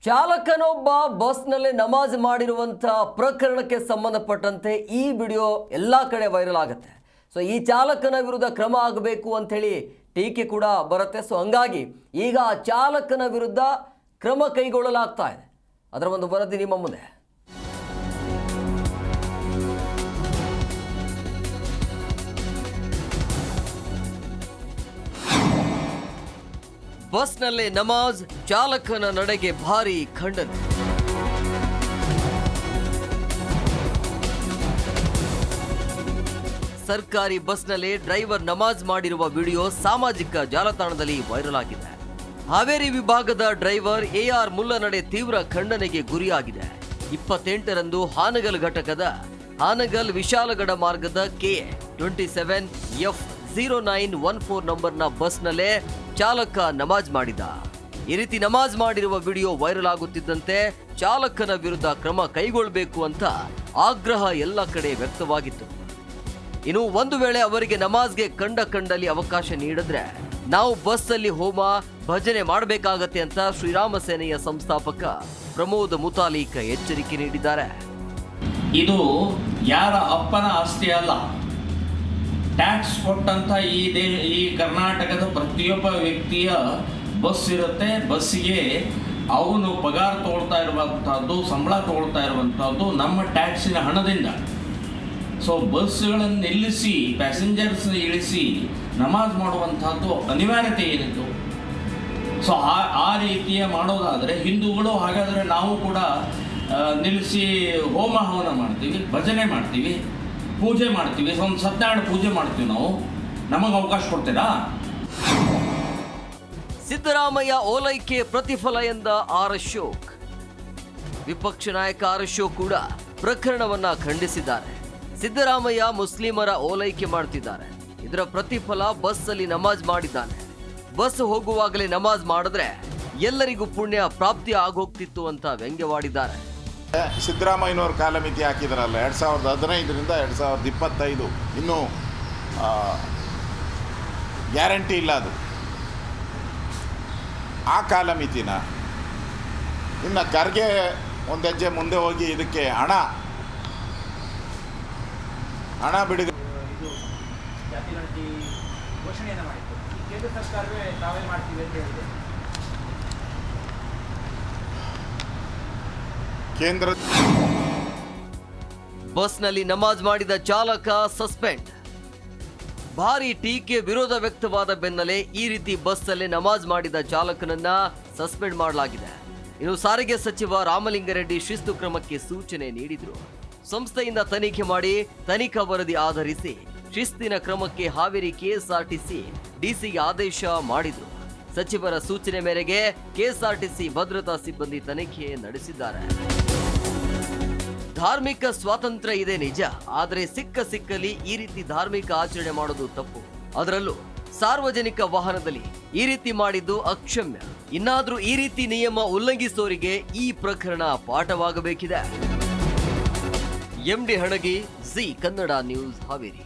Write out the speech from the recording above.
ಚಾಲಕನೊಬ್ಬ ಬಸ್ನಲ್ಲಿ ನಮಾಜ್ ಮಾಡಿರುವಂತಹ ಪ್ರಕರಣಕ್ಕೆ ಸಂಬಂಧಪಟ್ಟಂತೆ ಈ ವಿಡಿಯೋ ಎಲ್ಲ ಕಡೆ ವೈರಲ್ ಆಗುತ್ತೆ. ಸೊ ಈ ಚಾಲಕನ ವಿರುದ್ಧ ಕ್ರಮ ಆಗಬೇಕು ಅಂಥೇಳಿ ಟೀಕೆ ಕೂಡ ಬರುತ್ತೆ. ಸೊ ಹಂಗಾಗಿ ಈಗ ಆ ಚಾಲಕನ ವಿರುದ್ಧ ಕ್ರಮ ಕೈಗೊಳ್ಳಲಾಗ್ತಾ ಇದೆ. ಅದರ ಒಂದು ವರದಿ ನಿಮ್ಮ ಮುಂದೆ. ಬಸ್ನಲ್ಲೇ ನಮಾಜ್, ಚಾಲಕನ ನಡೆಗೆ ಭಾರಿ ಖಂಡನೆ. ಸರ್ಕಾರಿ ಬಸ್ನಲ್ಲೇ ಡ್ರೈವರ್ ನಮಾಜ್ ಮಾಡಿರುವ ವಿಡಿಯೋ ಸಾಮಾಜಿಕ ಜಾಲತಾಣದಲ್ಲಿ ವೈರಲ್ ಆಗಿದೆ. ಹಾವೇರಿ ವಿಭಾಗದ ಡ್ರೈವರ್ AR ಮುಲ್ಲನಡೆ ತೀವ್ರ ಖಂಡನೆಗೆ ಗುರಿಯಾಗಿದೆ. 28ರಂದು ಹಾನಗಲ್ ಘಟಕದ ಹಾನಗಲ್ ವಿಶಾಲಗಡ ಮಾರ್ಗದ KA27F0914 ನಂಬರ್ನ ಬಸ್ನಲ್ಲೇ ಚಾಲಕ ನಮಾಜ್ ಮಾಡಿದ. ಈ ರೀತಿ ನಮಾಜ್ ಮಾಡಿರುವ ವಿಡಿಯೋ ವೈರಲ್ ಆಗುತ್ತಿದ್ದಂತೆ ಚಾಲಕನ ವಿರುದ್ಧ ಕ್ರಮ ಕೈಗೊಳ್ಳಬೇಕು ಅಂತ ಆಗ್ರಹ ಎಲ್ಲ ಕಡೆ ವ್ಯಕ್ತವಾಗಿತ್ತು. ಇನ್ನು ಒಂದು ವೇಳೆ ಅವರಿಗೆ ನಮಾಜ್ಗೆ ಕಂಡಲ್ಲಿ ಅವಕಾಶ ನೀಡಿದ್ರೆ ನಾವು ಬಸ್ಸಲ್ಲಿ ಹೋಮ ಭಜನೆ ಮಾಡಬೇಕಾಗತ್ತೆ ಅಂತ ಶ್ರೀರಾಮ ಸೇನೆಯ ಸಂಸ್ಥಾಪಕ ಪ್ರಮೋದ್ ಮುತಾಲಿಕ್ ಎಚ್ಚರಿಕೆ ನೀಡಿದ್ದಾರೆ. ಇದು ಯಾರ ಅಪ್ಪನ ಆಸ್ತಿ ಅಲ್ಲ. ಟ್ಯಾಕ್ಸ್ ಕೊಟ್ಟಂತ ಈ ಕರ್ನಾಟಕದ ಪ್ರತಿಯೊಬ್ಬ ವ್ಯಕ್ತಿಯ ಬಸ್ ಇರುತ್ತೆ. ಬಸ್ಸಿಗೆ ಅವನು ಪಗಾರ ತಗೊಳ್ತಾ ಇರುವಂಥದ್ದು, ಸಂಬಳ ತಗೊಳ್ತಾ ಇರುವಂಥದ್ದು ನಮ್ಮ ಟ್ಯಾಕ್ಸಿನ ಹಣದಿಂದ. ಸೊ ಬಸ್ಗಳನ್ನು ನಿಲ್ಲಿಸಿ ಪ್ಯಾಸೆಂಜರ್ಸ್ ಇಳಿಸಿ ನಮಾಜ್ ಮಾಡುವಂಥದ್ದು ಅನಿವಾರ್ಯತೆ ಏನಿತ್ತು. ಸೊ ಆ ರೀತಿಯ ಮಾಡೋದಾದರೆ ಹಿಂದೂಗಳು, ಹಾಗಾದರೆ ನಾವು ಕೂಡ ನಿಲ್ಲಿಸಿ ಹೋಮ ಹವನ ಮಾಡ್ತೀವಿ, ಭಜನೆ ಮಾಡ್ತೀವಿ, ಪೂಜೆ ಮಾಡ್ತೀವಿ, ಒಂದು ಸತ್ಯನಾರಾಯಣ ಪೂಜೆ ಮಾಡ್ತೀವಿ, ನಾವು ನಮಗೆ ಅವಕಾಶ ಕೊಡ್ತೀರಾ? ಸಿದ್ದರಾಮಯ್ಯ ಓಲೈಕೆ ಪ್ರತಿಫಲ ಎಂದ ಅಶೋಕ್. ವಿಪಕ್ಷ ನಾಯಕ ಅಶೋಕ್ ಕೂಡ ಪ್ರಕರಣವನ್ನ ಖಂಡಿಸಿದ್ದಾರೆ. ಸಿದ್ದರಾಮಯ್ಯ ಮುಸ್ಲಿಮರ ಓಲೈಕೆ ಮಾಡ್ತಿದ್ದಾರೆ, ಇದರ ಪ್ರತಿಫಲ ಬಸ್ ಅಲ್ಲಿ ನಮಾಜ್ ಮಾಡಿದ್ದಾನೆ. ಬಸ್ ಹೋಗುವಾಗಲೇ ನಮಾಜ್ ಮಾಡಿದ್ರೆ ಎಲ್ಲರಿಗೂ ಪುಣ್ಯ ಪ್ರಾಪ್ತಿ ಆಗೋಗ್ತಿತ್ತು ಅಂತ ವ್ಯಂಗ್ಯವಾಡಿದ್ದಾರೆ. ಸಿದ್ದರಾಮಯ್ಯನವರು ಕಾಲಮಿತಿ ಹಾಕಿದಾರಲ್ಲ 2015ರಿಂದ 2025, ಇನ್ನೂ ಗ್ಯಾರಂಟಿ ಇಲ್ಲ ಅದು. ಆ ಕಾಲಮಿತಿನ ಇನ್ನು ಖರ್ಗೆ ಒಂದು ಹೆಜ್ಜೆ ಮುಂದೆ ಹೋಗಿ ಇದಕ್ಕೆ ಹಣ ಬಿಡುಗಡೆ ಘೋಷಣೆಯನ್ನು ಮಾಡಿತ್ತು. ಕೇಂದ್ರ ಸರ್ಕಾರವೇ ತಾವೇ ಮಾಡ್ತೀವಿ ಅಂತ ಹೇಳಿದೆ. ಕೇಂದ್ರ ಬಸ್ನಲ್ಲಿ ನಮಾಜ್ ಮಾಡಿದ ಚಾಲಕ ಸಸ್ಪೆಂಡ್. ಭಾರಿ ಟೀಕೆ ವಿರೋಧ ವ್ಯಕ್ತವಾದ ಬೆನ್ನಲ್ಲೇ ಈ ರೀತಿ ಬಸ್ಸಲ್ಲೇ ನಮಾಜ್ ಮಾಡಿದ ಚಾಲಕನನ್ನ ಸಸ್ಪೆಂಡ್ ಮಾಡಲಾಗಿದೆ. ಇನ್ನು ಸಾರಿಗೆ ಸಚಿವ ರಾಮಲಿಂಗಾರೆಡ್ಡಿ ಶಿಸ್ತು ಕ್ರಮಕ್ಕೆ ಸೂಚನೆ ನೀಡಿದ್ರು. ಸಂಸ್ಥೆಯಿಂದ ತನಿಖೆ ಮಾಡಿ ತನಿಖಾ ವರದಿ ಆಧರಿಸಿ ಶಿಸ್ತಿನ ಕ್ರಮಕ್ಕೆ ಹಾವೇರಿ KSRTC DCಗೆ ಆದೇಶ ಮಾಡಿದ್ರು. ಸಚಿವರ ಸೂಚನೆ ಮೇರೆಗೆ KSRTC ಭದ್ರತಾ ಸಿಬ್ಬಂದಿ ತನಿಖೆ ನಡೆಸಿದ್ದಾರೆ. ಧಾರ್ಮಿಕ ಸ್ವಾತಂತ್ರ್ಯ ಇದೆ ನಿಜ, ಆದರೆ ಸಿಕ್ಕಲ್ಲಿ ಈ ರೀತಿ ಧಾರ್ಮಿಕ ಆಚರಣೆ ಮಾಡೋದು ತಪ್ಪು. ಅದರಲ್ಲೂ ಸಾರ್ವಜನಿಕ ವಾಹನದಲ್ಲಿ ಈ ರೀತಿ ಮಾಡಿದ್ದು ಅಕ್ಷಮ್ಯ. ಇನ್ನಾದ್ರೂ ಈ ರೀತಿ ನಿಯಮ ಉಲ್ಲಂಘಿಸೋರಿಗೆ ಈ ಪ್ರಕರಣ ಪಾಠವಾಗಬೇಕಿದೆ. MD Hanagi, G Kannada news, Haveri.